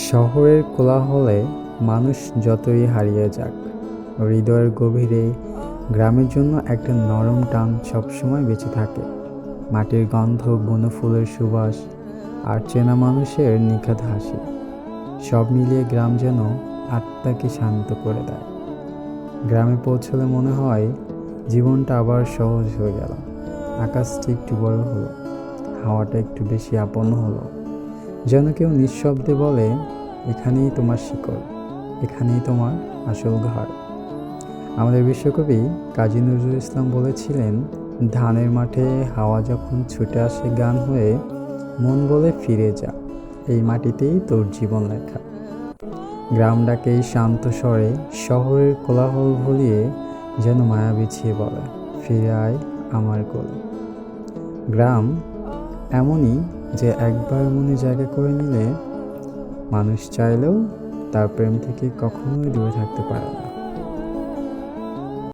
শহরের কোলাহলে মানুষ যতই হারিয়ে যাক, হৃদয়ের গভীরে গ্রামের জন্য একটা নরম টান সবসময় বেঁচে থাকে। মাটির গন্ধ, বুনো ফুলের সুবাস আর চেনা মানুষের নিখাদ হাসি, সব মিলিয়ে গ্রাম যেন আত্মাকে শান্ত করে দেয়। গ্রামে পৌঁছলে মনে হয় জীবনটা আবার সহজ হয়ে গেল। আকাশটা একটু বড় হলো, হাওয়াটা একটু বেশি আপন হলো, যেন কেউ নিঃশব্দে বলে, এখানেই তোমার শিকড়, এখানেই তোমার আসল ঘর। আমাদের বিশ্বকবি কাজী নজরুল ইসলাম বলেছিলেন, ধানের মাঠে হাওয়া যখন ছুটে আসে গান হয়ে, মন বলে ফিরে যা, এই মাটিতেই তোর জীবন লেখা। গ্রাম ডাকে এই শান্ত স্বরে, শহরের কোলাহল ভুলিয়ে যেন মায়া বিছিয়ে বলে, ফিরে আয় আমার কোলে। গ্রাম এমনই যে একবার মনে জায়গা করে নিলে মানুষ চাইলেও তার প্রেম থেকে কখনোই দূরে থাকতে পারে না।